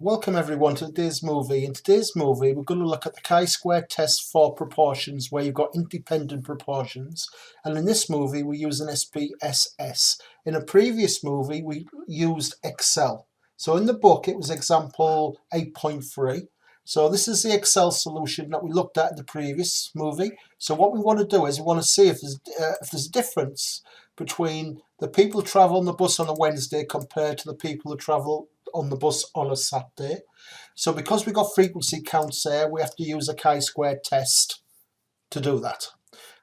Welcome everyone to today's movie. In today's movie we're going to look at the chi-square test for proportions where you've got independent proportions, and in this movie we use an SPSS. In a previous movie we used Excel. So in the book it was example 8.3. So this is the Excel solution that we looked at in the previous movie. So what we want to do is we want to see if there's a difference between the people who travel on the bus on a Wednesday compared to the people who travel on the bus on a Saturday. So because we've got frequency counts there, we have to use a chi-square test to do that.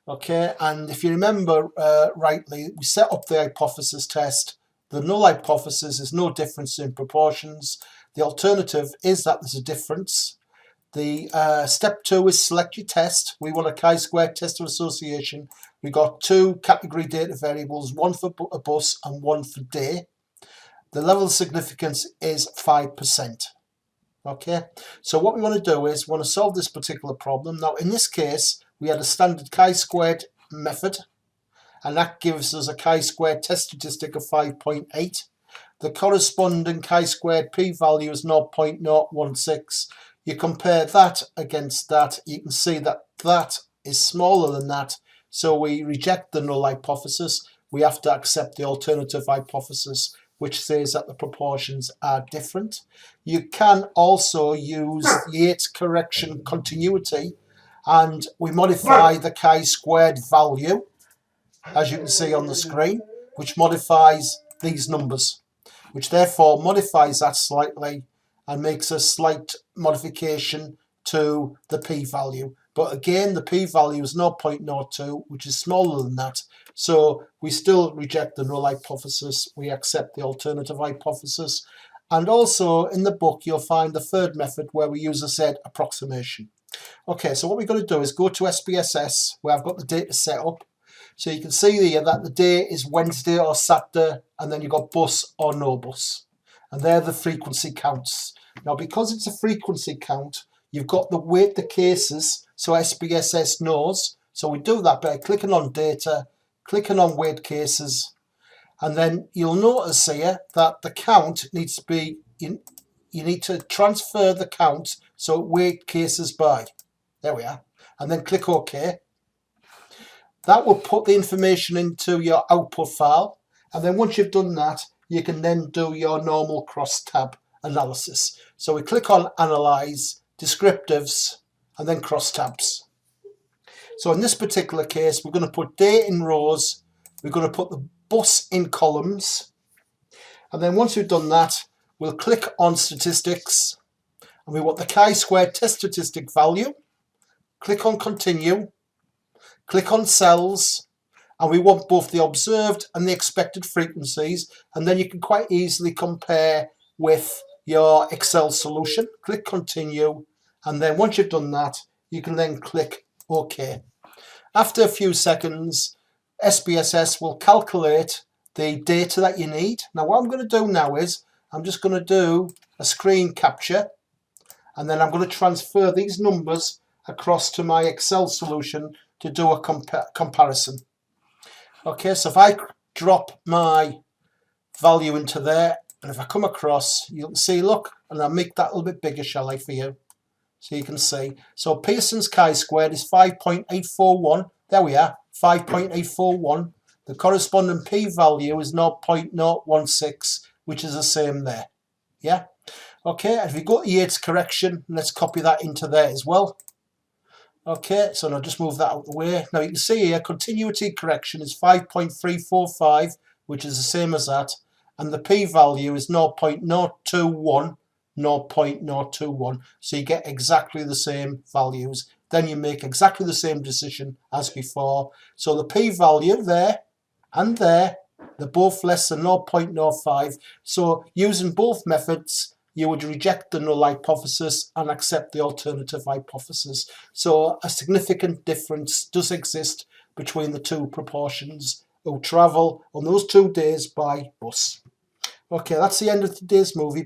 Okay, and if you remember rightly, we set up the hypothesis test. The null hypothesis is no difference in proportions. The alternative is that there's a difference. The step 2 is select your test. We want a chi-square test of association. We got two category data variables, one for a bus and one for day. The level of significance is 5%. Okay, so what we want to do is we want to solve this particular problem. Now in this case we had a standard chi-squared method, and that gives us a chi-squared test statistic of 5.8. The corresponding chi-squared p-value is 0.016. You compare that against that, you can see that that is smaller than that, so we reject the null hypothesis. We have to accept the alternative hypothesis, which says that the proportions are different. You can also use Yates correction continuity, and we modify the chi-squared value, as you can see on the screen, which modifies these numbers, which therefore modifies that slightly and makes a slight modification to the p-value. But again, the p-value is 0.02, which is smaller than that. So we still reject the null hypothesis. We accept the alternative hypothesis. And also in the book, you'll find the third method where we use a Z approximation. Okay, so what we're going to do is go to SPSS, where I've got the data set up. So you can see here that the day is Wednesday or Saturday, and then you've got bus or no bus. And they're the frequency counts. Now, because it's a frequency count, you've got to weight the cases so SPSS knows. So we do that by clicking on data, clicking on weight cases, and then you'll notice here that the count needs to be, you need to transfer the count so weight cases by. There we are. And then click OK. That will put the information into your output file. And then once you've done that, you can then do your normal cross-tab analysis. So we click on Analyze, Descriptives, and then cross-tabs. So in this particular case, we're going to put day in rows, we're going to put the bus in columns, and then once we've done that, we'll click on Statistics, and we want the chi-square test statistic value. Click on Continue, click on Cells, and we want both the observed and the expected frequencies, and then you can quite easily compare with your Excel solution. Click Continue, and then once you've done that, you can then click OK. After a few seconds, SPSS will calculate the data that you need. Now what I'm going to do now is I'm just going to do a screen capture, and then I'm going to transfer these numbers across to my Excel solution to do a comparison. Okay, so if I drop my value into there, and if I come across, you'll see, look, and I'll make that a little bit bigger, shall I, for you? So you can see. So Pearson's chi-squared is 5.841. There we are, 5.841. The corresponding p-value is 0.016, which is the same there. Yeah? Okay, and if we go to Yates correction, let's copy that into there as well. Okay, so now just move that out of the way. Now you can see here, continuity correction is 5.345, which is the same as that. And the p-value is 0.021, 0.021. So you get exactly the same values. Then you make exactly the same decision as before. So the p-value there and there, they're both less than 0.05. So using both methods, you would reject the null hypothesis and accept the alternative hypothesis. So a significant difference does exist between the two proportions who travel on those 2 days by bus. Okay, that's the end of today's movie.